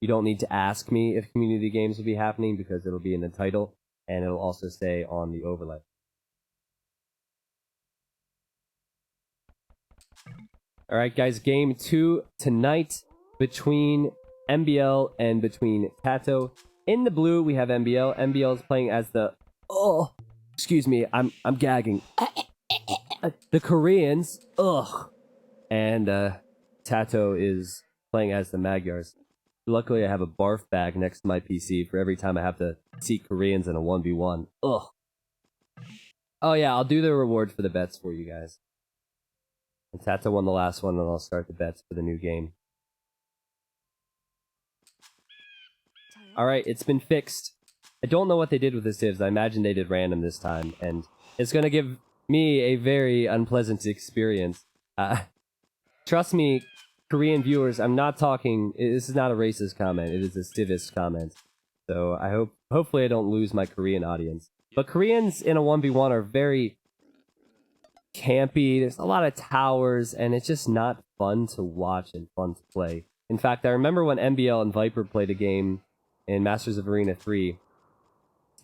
You don't need to ask me if community games will be happening because it'll be in the title and it'll also say on the overlay. All right, guys, game 2 tonight between MBL and between Tatoh. In the blue, we have MBL. MBL is playing as the excuse me, I'm gagging. The Koreans, and Tatoh is playing as the Magyars. Luckily, I have a barf bag next to my PC for every time I have to see Koreans in a 1v1. Oh yeah, I'll do the reward for the bets for you guys. And Tatoh won the last one, and I'll start the bets for the new game. Alright, it's been fixed. I don't know what they did with the civs. I imagine they did random this time, and it's going to give me a very unpleasant experience. Trust me, Korean viewers, I'm not talking... This is not a racist comment. It is a civist comment. So I hopefully I don't lose my Korean audience. But Koreans in a 1v1 are very campy. There's a lot of towers, and it's just not fun to watch and fun to play. In fact, I remember when MBL and Viper played a game in Masters of Arena 3,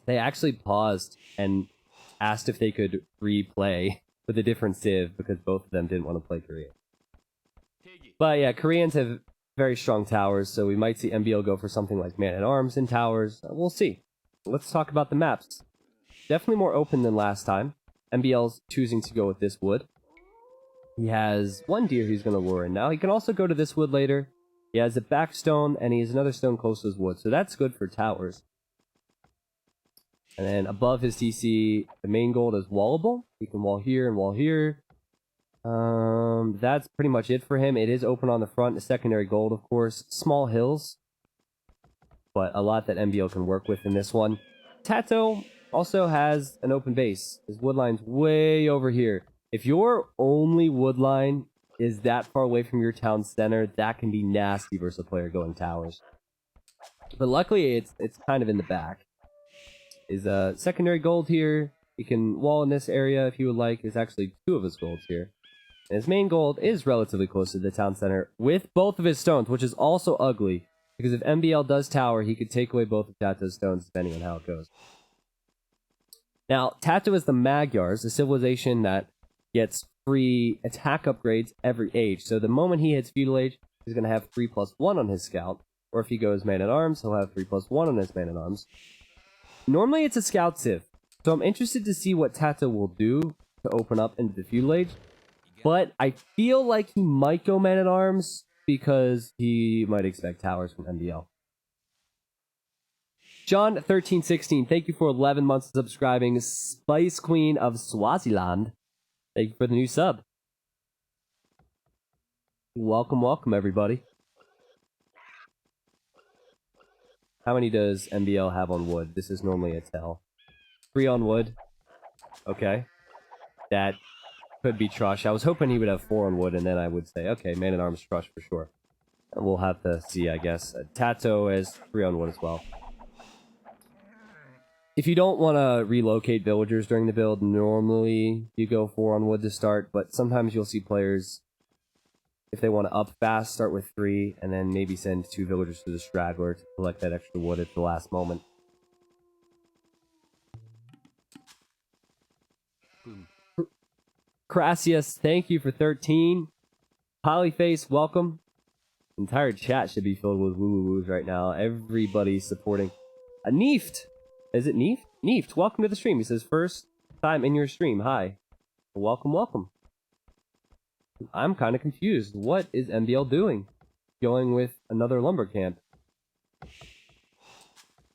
they actually paused and asked if they could replay with a different civ because both of them didn't want to play Korea. But yeah, Koreans have very strong towers, so we might see MBL go for something like Man-at-Arms in towers. We'll see. Let's talk about the maps. Definitely more open than last time. MBL's choosing to go with this wood. He has one deer he's going to lure in now. He can also go to this wood later. He has a back stone, and he has another stone close to his wood, so that's good for towers. And then above his DC, the main gold is wallable. He can wall here and wall here. That's pretty much it for him. It is open on the front, a secondary gold, of course. Small hills, but a lot that MBL can work with in this one. Tatoh also has an open base. His wood line's way over here. If your only wood line is that far away from your town center, that can be nasty versus a player going towers. But luckily, it's kind of in the back. Is a secondary gold here. He can wall in this area if he would like. There's actually 2 of his golds here. And his main gold is relatively close to the town center with both of his stones, which is also ugly. Because if MBL does tower, he could take away both of Tatoh's stones depending on how it goes. Now, Tatoh is the Magyars, a civilization that gets free attack upgrades every age. So the moment he hits feudal age, he's going to have 3+1 on his scout. Or if he goes man-at-arms, he'll have 3+1 on his man-at-arms. Normally it's a scout civ, so I'm interested to see what Tatoh will do to open up into the feudal age. But I feel like he might go man-at-arms because he might expect towers from MBL. John1316, thank you for 11 months of subscribing. Spice Queen of Swaziland, thank you for the new sub. Welcome, welcome, everybody. How many does MBL have on wood? This is normally a tell. 3 on wood. Okay. That could be Trush. I was hoping he would have 4 on wood, and then I would say, okay, man-at-arms Trush for sure. And we'll have to see, I guess. Tatoh has 3 on wood as well. If you don't want to relocate villagers during the build, normally you go 4 on wood to start, but sometimes you'll see players, if they want to up fast, start with 3, and then maybe send 2 villagers to the straggler to collect that extra wood at the last moment. Crassius, thank you for 13. Polyface, welcome. Entire chat should be filled with woo-woo-woos right now. Everybody's supporting. Neeft! Is it Neeft? Neeft, welcome to the stream. He says, first time in your stream. Hi. Welcome, welcome. I'm kind of confused. What is MBL doing? Going with another lumber camp.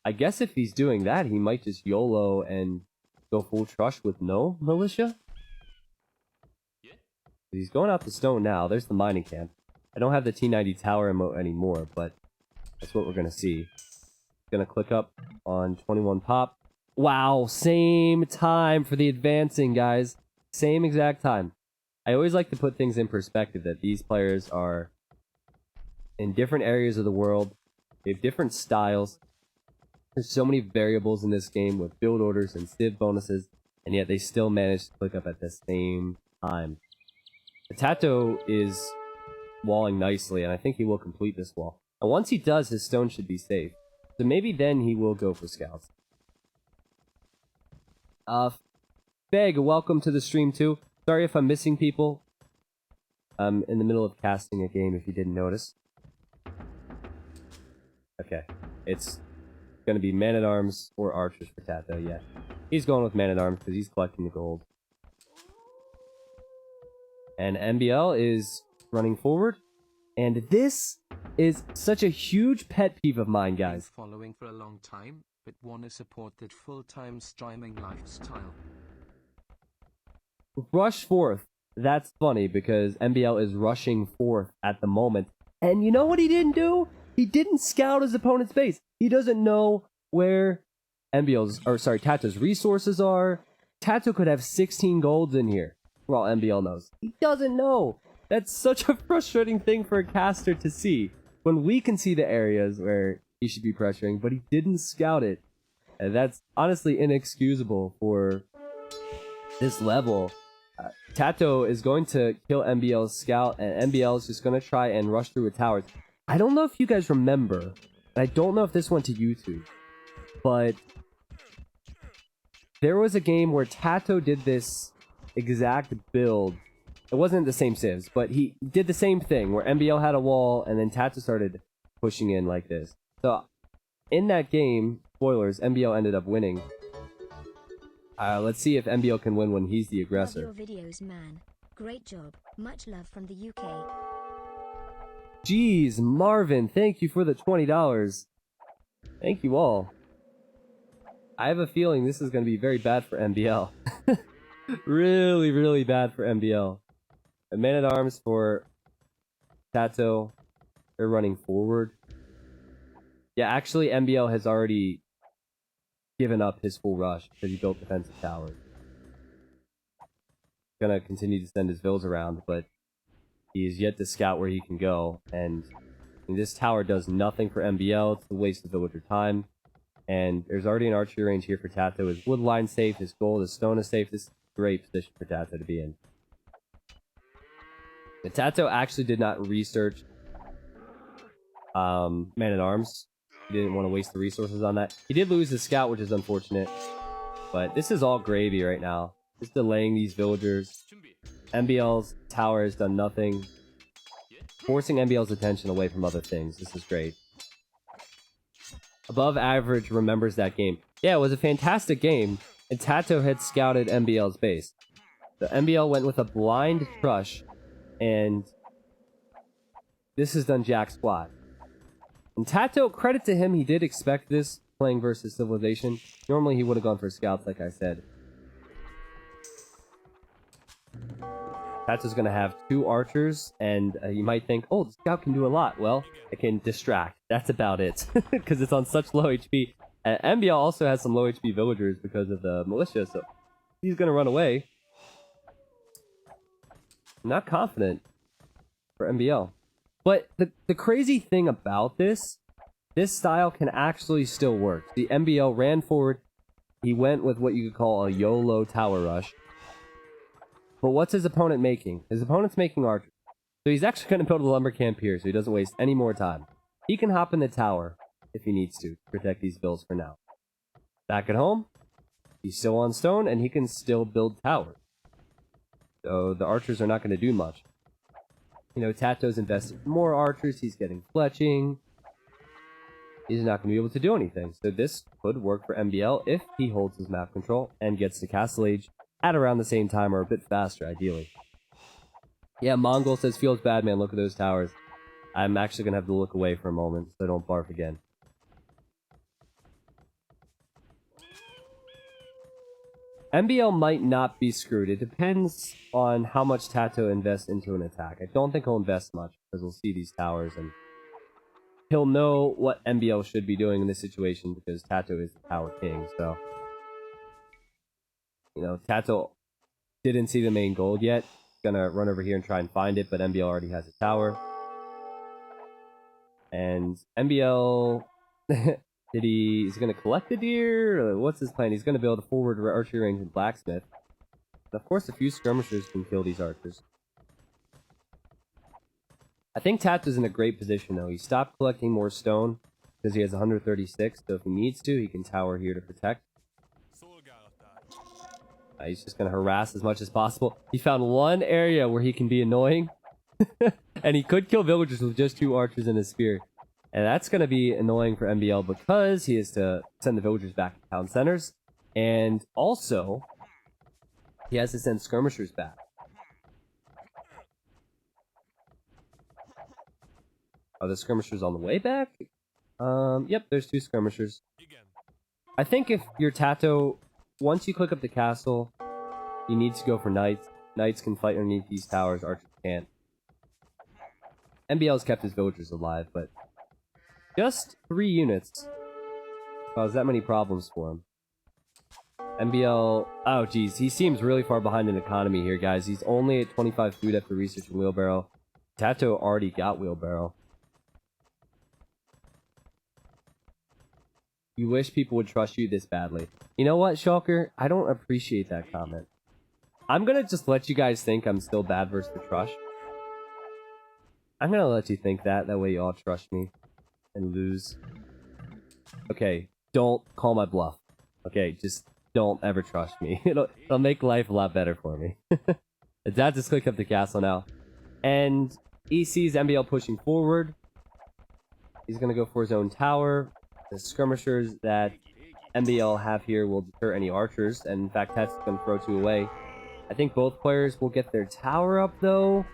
I guess if he's doing that, he might just YOLO and go full Trush with no militia? He's going out the stone now. There's the mining camp. I don't have the T90 tower emote anymore, but that's what we're going to see. Going to click up on 21 pop. Wow, same time for the advancing, guys. Same exact time. I always like to put things in perspective that these players are in different areas of the world. They have different styles. There's so many variables in this game with build orders and civ bonuses, and yet they still manage to click up at the same time. The Tatoh is walling nicely, and I think he will complete this wall. And once he does, his stone should be safe. So maybe then he will go for scouts. Beg, welcome to the stream too. Sorry if I'm missing people. I'm in the middle of casting a game if you didn't notice. Okay. It's gonna be man-at-arms or archers for Tatoh, yeah. He's going with man-at-arms because he's collecting the gold. And MBL is running forward. And this is such a huge pet peeve of mine, guys. Following for a long time, but want to support that full-time streaming lifestyle. Rush forth. That's funny because MBL is rushing forth at the moment. And you know what he didn't do? He didn't scout his opponent's base. He doesn't know where Tato's resources are. Tatoh could have 16 golds in here, for all MBL knows. He doesn't know. That's such a frustrating thing for a caster to see. When we can see the areas where he should be pressuring, but he didn't scout it. And that's honestly inexcusable for this level. Tatoh is going to kill MBL's scout, and MBL is just going to try and rush through with towers. I don't know if you guys remember, and I don't know if this went to YouTube, but there was a game where Tatoh did this exact build. It wasn't the same civs, but he did the same thing where MBL had a wall, and then Tatoh started pushing in like this. So in that game, spoilers, MBL ended up winning. Let's see if MBL can win when he's the aggressor. Love your videos, man. Great job. Much love from the UK. Jeez, Marvin, thank you for the $20. Thank you all. I have a feeling this is going to be very bad for MBL. Really, really bad for MBL. A man-at-arms for Tatoh. They're running forward. Yeah, actually, MBL has already given up his full rush because he built defensive towers. Gonna continue to send his vills around, but he is yet to scout where he can go. And this tower does nothing for MBL. It's a waste of villager time. And there's already an archery range here for Tatoh. His wood line safe, his gold, his stone is safe. This is a great position for Tatoh to be in. But Tatoh actually did not research man-at-arms. He didn't want to waste the resources on that. He did lose his scout, which is unfortunate. But this is all gravy right now. Just delaying these villagers. MBL's tower has done nothing. Forcing MBL's attention away from other things. This is great. Above average remembers that game. Yeah, it was a fantastic game. And Tatoh had scouted MBL's base. The MBL went with a blind crush. And this has done jack squat. And Tatoh, credit to him, he did expect this playing versus Civilization. Normally he would have gone for scouts, like I said. Tato's going to have 2 archers, and you might think, oh, the scout can do a lot. Well, it can distract. That's about it, because it's on such low HP. MBL also has some low HP villagers because of the militia, so he's going to run away. I'm not confident for MBL. But the crazy thing about this style can actually still work. The MBL ran forward. He went with what you could call a YOLO tower rush. But what's his opponent making? His opponent's making archers. So he's actually going to build a lumber camp here so he doesn't waste any more time. He can hop in the tower if he needs to protect these bills for now. Back at home, he's still on stone and he can still build towers. So the archers are not going to do much. You know, Tato's invested more archers. He's getting fletching. He's not going to be able to do anything. So this could work for MBL if he holds his map control and gets to Castle Age at around the same time or a bit faster, ideally. Yeah, Mongol says, feels bad, man. Look at those towers. I'm actually going to have to look away for a moment so I don't barf again. MBL might not be screwed. It depends on how much Tatoh invests into an attack. I don't think he'll invest much because we'll see these towers and he'll know what MBL should be doing in this situation because Tatoh is the tower king. So, you know, Tatoh didn't see the main gold yet. Gonna run over here and try and find it, but MBL already has a tower. And MBL... He's going to collect the deer? Or what's his plan? He's going to build a forward archery range and blacksmith. And of course, a few skirmishers can kill these archers. I think Tato's in a great position, though. He stopped collecting more stone because he has 136, so if he needs to, he can tower here to protect. He's just going to harass as much as possible. He found one area where he can be annoying. And he could kill villagers with just 2 archers and a spear. And that's going to be annoying for MBL because he has to send the villagers back to town centers. And also, he has to send skirmishers back. Are the skirmishers on the way back? Yep, there's 2 skirmishers. I think if you're Tatoh, once you click up the castle, you need to go for knights. Knights can fight underneath these towers, archers can't. MBL's kept his villagers alive, but just 3 units caused that many problems for him. MBL... Oh, geez. He seems really far behind in economy here, guys. He's only at 25 food after researching wheelbarrow. Tatoh already got wheelbarrow. You wish people would trust you this badly. You know what, Shulker? I don't appreciate that comment. I'm gonna just let you guys think I'm still bad versus the Trush. I'm gonna let you think that. That way you all trust me and lose. Okay, don't call my bluff. Okay, just don't ever trust me. It'll make life a lot better for me. Dad just clicked up the castle now. And he sees MBL pushing forward. He's gonna go for his own tower. The skirmishers that MBL have here will deter any archers. And in fact, Tat's gonna throw 2 away. I think both players will get their tower up though.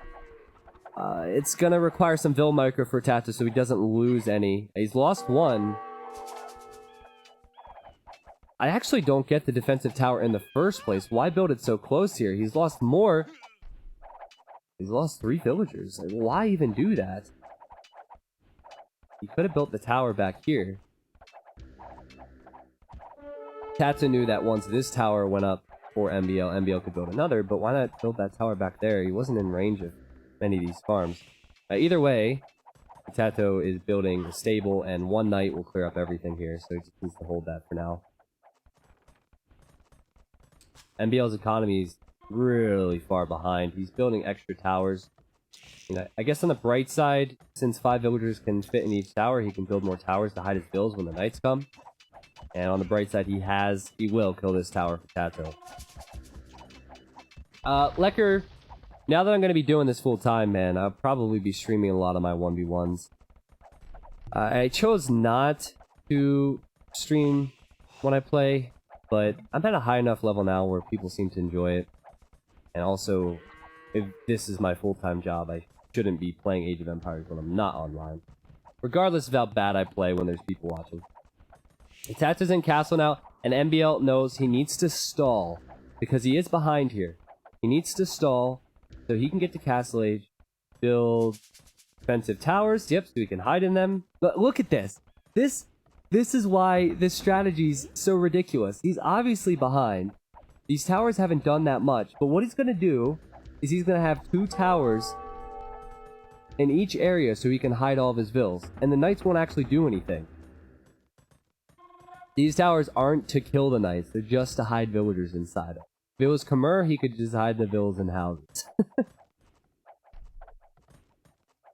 It's gonna require some Vill micro for Tatoh so he doesn't lose any. He's lost 1. I actually don't get the defensive tower in the first place. Why build it so close here? He's lost more. He's lost 3 villagers. Why even do that? He could have built the tower back here. Tatoh knew that once this tower went up for MBL, MBL could build another, but why not build that tower back there? He wasn't in range of many of these farms. Either way, Tatoh is building a stable, and 1 knight will clear up everything here, so he just needs to hold that for now. MBL's economy is really far behind. He's building extra towers. You know, I guess on the bright side, since 5 villagers can fit in each tower, he can build more towers to hide his bills when the knights come. And on the bright side, he will kill this tower for Tatoh. Lecker, now that I'm going to be doing this full time, man, I'll probably be streaming a lot of my 1v1s. I chose not to stream when I play, but I'm at a high enough level now where people seem to enjoy it. And also, if this is my full-time job, I shouldn't be playing Age of Empires when I'm not online. Regardless of how bad I play when there's people watching. Tatoh's in castle now, and MBL knows he needs to stall, because he is behind here. He needs to stall, so he can get to Castle Age, build defensive towers, yep, so he can hide in them. But look at this! This is why this strategy's so ridiculous. He's obviously behind. These towers haven't done that much, but what he's gonna do is he's gonna have 2 towers in each area so he can hide all of his vills, and the knights won't actually do anything. These towers aren't to kill the knights, they're just to hide villagers inside them. If it was Khmer, he could just hide the vills in houses.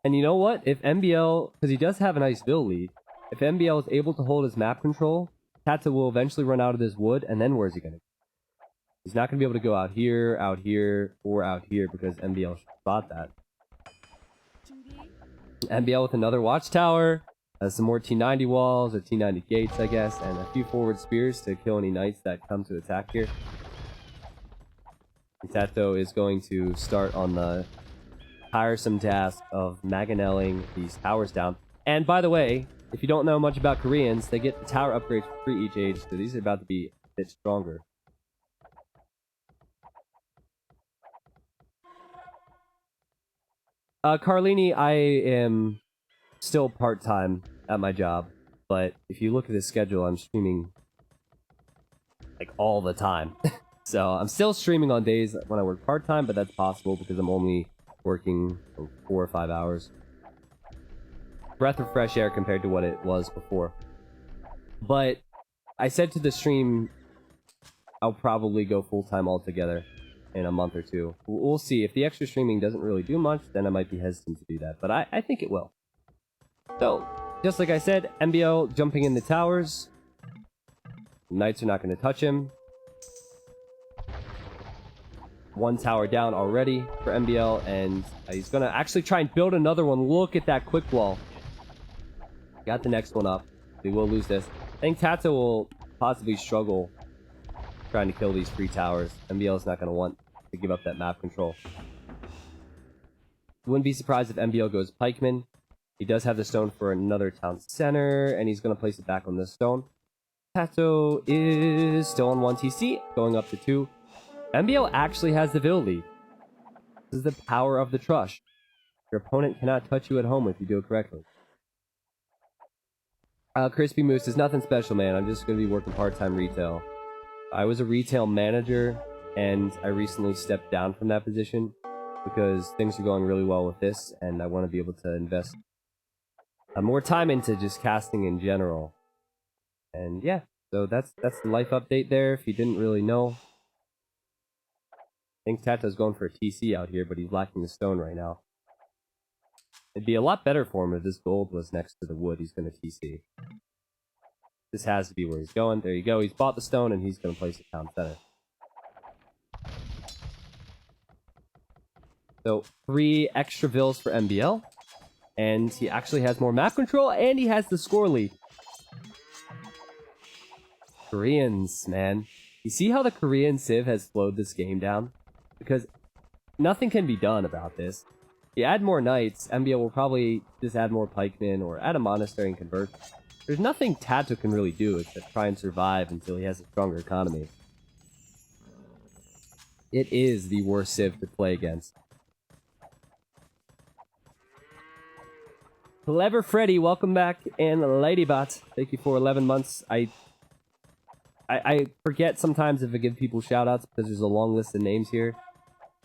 And you know what? If MBL, because he does have a nice vill lead, if MBL is able to hold his map control, Tatoh will eventually run out of this wood, and then where's he going to go? He's not going to be able to go out here, or out here, because MBL should spot that. MBL with another watchtower. Some more T90 walls, or T90 gates, I guess, and a few forward spears to kill any knights that come to attack here. And Tatoh is going to start on the tiresome task of mangonelling these towers down. And by the way, if you don't know much about Koreans, they get the tower upgrades for free each age, so these are about to be a bit stronger. Carlini, I am still part-time at my job, but if you look at the schedule, I'm streaming like all the time. So I'm still streaming on days when I work part-time, but that's possible because I'm only working 4 or 5 hours. Breath of fresh air compared to what it was before. But I said to the stream, I'll probably go full-time altogether. in a month or two. We'll see. If the extra streaming doesn't really do much, then I might be hesitant to do that. But I think it will. So, just like I said, MBL jumping in the towers. Knights are not going to touch him. One tower down already for MBL, and he's going to actually try and build another one. Look at that quick wall. Got the next one up. We will lose this. I think Tatoh will possibly struggle trying to kill these 3 towers. MBL is not going to want to give up that map control. Wouldn't be surprised if MBL goes pikeman. He does have the stone for another town center, and he's going to place it back on this stone. Tatoh is still on 1 TC, going up to 2. MBL actually has the Vil lead. This is the power of the Trush. Your opponent cannot touch you at home if you do it correctly. Crispy Moose is nothing special, man. I'm just going to be working part-time retail. I was a retail manager, and I recently stepped down from that position because things are going really well with this, and I want to be able to invest more time into just casting in general. And yeah, so that's the life update there, if you didn't really know. I think Tato's going for a TC out here, but he's lacking the stone right now. It'd be a lot better for him if this gold was next to the wood he's going to TC. This has to be where he's going. There you go. He's bought the stone, and he's going to place it town center. So, 3 extra Vils for MBL. And he actually has more map control, and he has the score lead. Koreans, man. You see how the Korean Civ has slowed this game down? Because nothing can be done about this. You add more knights, MBL will probably just add more pikemen or add a monastery and convert. There's nothing Tatoh can really do except try and survive until he has a stronger economy. It is the worst Civ to play against. Clever Freddy, welcome back, and Ladybot, thank you for 11 months. I forget sometimes if I give people shoutouts because there's a long list of names here.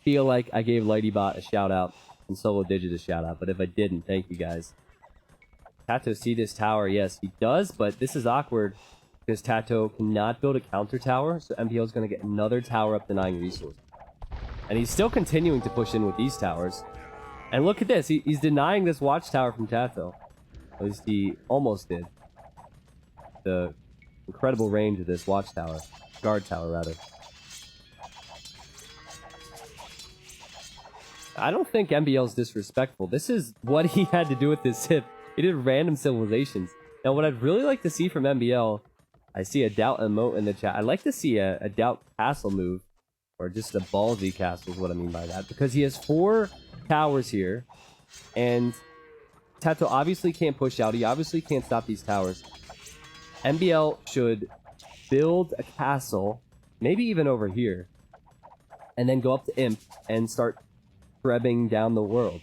Feel like I gave Ladybot a shoutout and Solo Digit a shoutout, but if I didn't, thank you guys. Tatoh see this tower? Yes, he does, but this is awkward because Tatoh cannot build a counter tower, so MPL is going to get another tower up denying resources. And he's still continuing to push in with these towers. And look at this, he's denying this watchtower from Tatoh. At least he almost did. The incredible range of this watchtower. Guard tower, rather. I don't think MBL's disrespectful. This is what he had to do with this Civ. He did random civilizations. Now, what I'd really like to see from MBL, I see a doubt emote in the chat. I'd like to see a doubt castle move, or just a ballsy castle is what I mean by that. Because he has 4 towers here, and Tatoh obviously can't push out. He obviously can't stop these towers. MBL should build a castle, maybe even over here, and then go up to Imp and start prebbing down the world.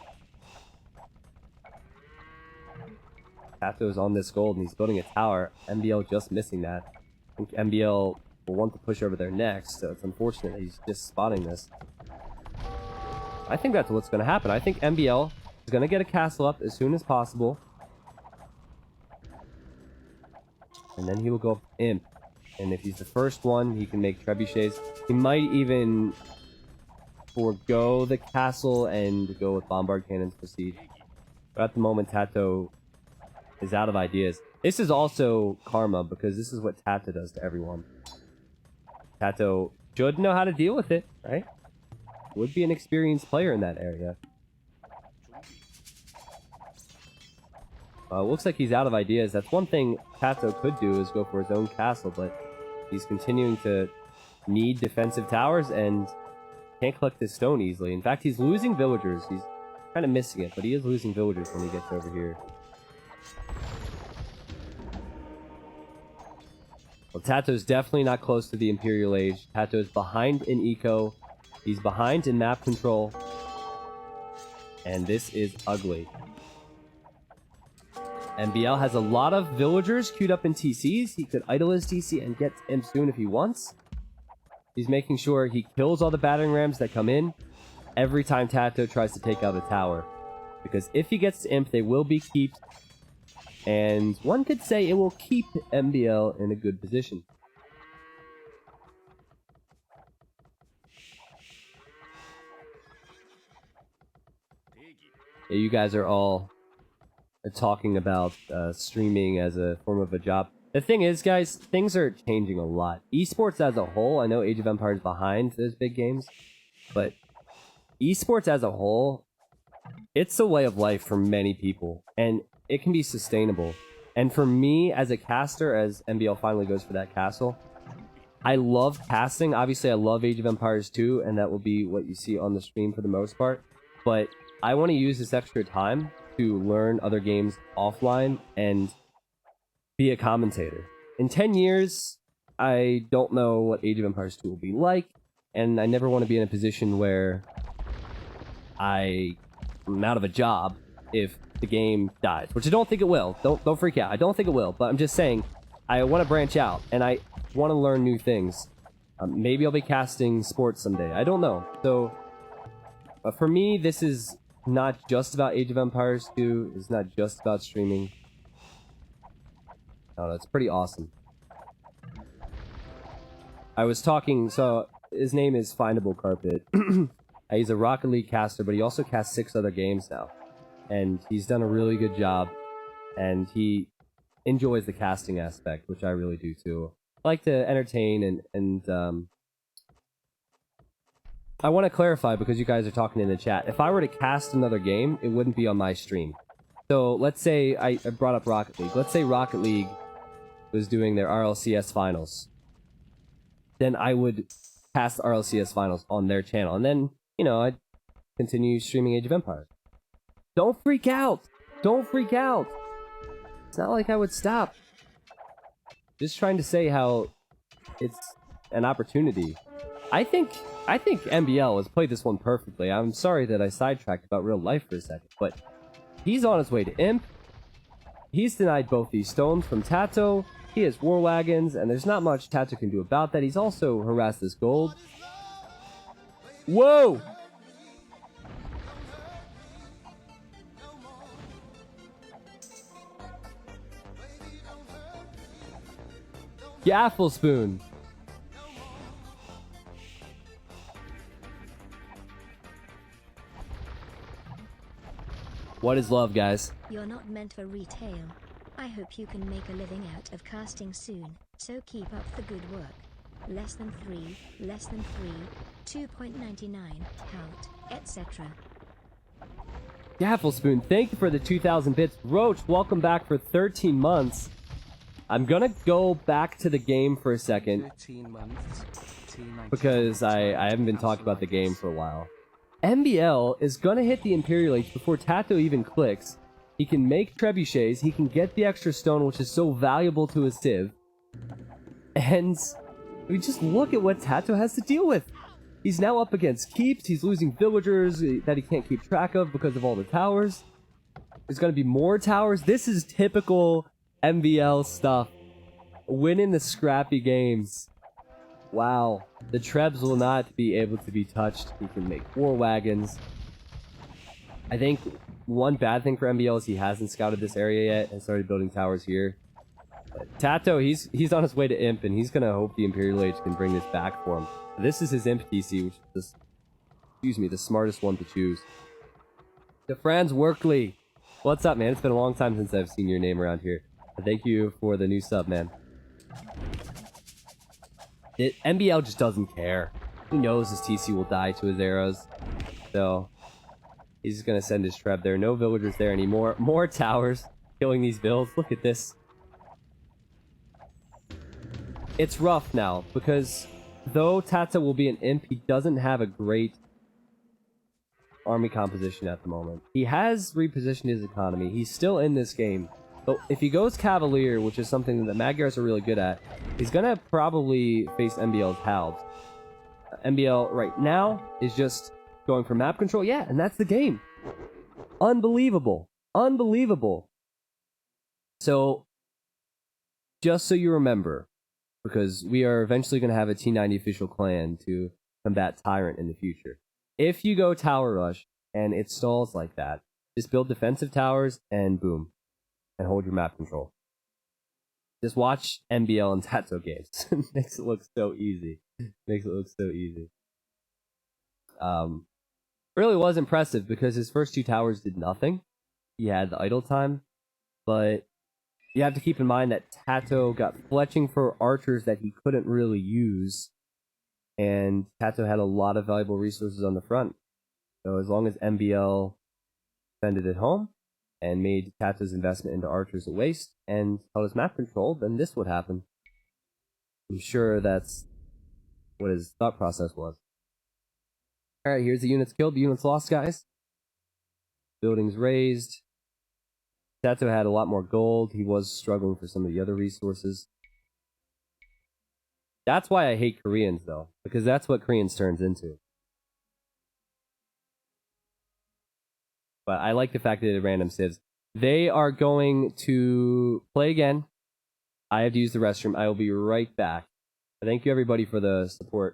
Tato's on this gold and he's building a tower. MBL just missing that. I think MBL will want to push over there next, so it's unfortunate that he's just spotting this. I think that's what's going to happen. I think MBL is going to get a castle up as soon as possible. And then he will go up to Imp. And if he's the first one, he can make trebuchets. He might even forego the castle and go with bombard cannons for siege. But at the moment, Tatoh is out of ideas. This is also karma, because this is what Tatoh does to everyone. Tatoh should know how to deal with it, right? Would be an experienced player in that area. Looks like he's out of ideas. That's one thing Tatoh could do, is go for his own castle, but he's continuing to need defensive towers and can't collect his stone easily. In fact, he's losing villagers. He's kind of missing it, but he is losing villagers when he gets over here. Well, Tato's definitely not close to the Imperial Age. Tato's behind in eco. He's behind in map control. And this is ugly. MBL has a lot of villagers queued up in TCs. He could idle his TC and get Imp soon if he wants. He's making sure he kills all the battering rams that come in every time Tatoh tries to take out a tower. Because if he gets to Imp, they will be kept. And one could say it will keep MBL in a good position. you guys are all talking about streaming as a form of a job. The thing is, guys, things are changing a lot. Esports as a whole, I know Age of Empires behind those big games, but esports as a whole, it's a way of life for many people, and it can be sustainable. And for me, as a caster, as MBL finally goes for that castle, I love casting. Obviously, I love Age of Empires 2, and that will be what you see on the stream for the most part. But I want to use this extra time to learn other games offline and be a commentator. In 10 years, I don't know what Age of Empires 2 will be like, and I never want to be in a position where I'm out of a job if the game dies, which I don't think it will. Don't freak out. I don't think it will, but I'm just saying I want to branch out and I want to learn new things. Maybe I'll be casting sports someday. I don't know. So for me, this is not just about Age of Empires 2. It's not just about streaming. Oh, that's pretty awesome. I was talking, so his name is Findable Carpet. He's a Rocket League caster, but he also casts 6 other games now. And he's done a really good job. And he enjoys the casting aspect, which I really do too. I like to entertain and I want to clarify, because you guys are talking in the chat. If I were to cast another game, it wouldn't be on my stream. So let's say I brought up Rocket League. Let's say Rocket League was doing their RLCS finals. Then I would cast the RLCS finals on their channel. And then, you know, I'd continue streaming Age of Empires. Don't freak out! Don't freak out! It's not like I would stop. Just trying to say how it's an opportunity. I think MBL has played this one perfectly. I'm sorry that I sidetracked about real life for a second, but he's on his way to Imp. He's denied both these stones from Tatoh. He has war wagons, and there's not much Tatoh can do about that. He's also harassed this gold. Whoa! Gaffle spoon. What is love, guys? You're not meant for retail. I hope you can make a living out of casting soon, so keep up the good work. Less than 3, 2.99, count, etc. Gaffle spoon, thank you for the 2,000 bits. Roach, welcome back for 13 months. I'm gonna go back to the game for a second 13 months. because I haven't been talking about the game for a while. MBL is gonna hit the Imperial Age before Tatoh even clicks. He can make trebuchets, he can get the extra stone, which is so valuable to his civ. And we just look at what Tatoh has to deal with. He's now up against keeps, he's losing villagers that he can't keep track of because of all the towers. There's gonna be more towers. This is typical MBL stuff. Winning the scrappy games. Wow. The trebs will not be able to be touched. He can make war wagons. I think one bad thing for MBL is he hasn't scouted this area yet and started building towers here. But Tatoh, he's on his way to Imp, and he's gonna hope the Imperial Age can bring this back for him. This is his Imp TC, which is the smartest one to choose. DeFranz Workley. What's up, man? It's been a long time since I've seen your name around here. Thank you for the new sub, man. MBL just doesn't care. He knows his TC will die to his arrows. So he's just gonna send his treb there. No villagers there anymore. More towers killing these builds. Look at this. It's rough now because though Tatoh will be an imp, he doesn't have a great army composition at the moment. He has repositioned his economy. He's still in this game. But if he goes Cavalier, which is something that Magyars are really good at, he's gonna probably face MBL's Halbs. MBL right now is just going for map control. Yeah, and that's the game. Unbelievable. Unbelievable. So, just so you remember, because we are eventually going to have a T90 official clan to combat Tyrant in the future. If you go Tower Rush and it stalls like that, just build defensive towers and boom. And hold your map control. Just watch MBL and Tatoh games. Makes it look so easy. Makes it look so easy. really was impressive because his first 2 towers did nothing. He had the idle time, but you have to keep in mind that Tatoh got fletching for archers that he couldn't really use, and Tatoh had a lot of valuable resources on the front. So as long as MBL sent it home and made Tato's investment into archers a waste and held his map control, then this would happen. I'm sure that's what his thought process was. Alright, here's the units killed, the units lost, guys. Buildings razed. Tatoh had a lot more gold. He was struggling for some of the other resources. That's why I hate Koreans, though, because that's what Koreans turns into. But I like the fact that they did random civs. They are going to play again. I have to use the restroom. I will be right back. Thank you, everybody, for the support.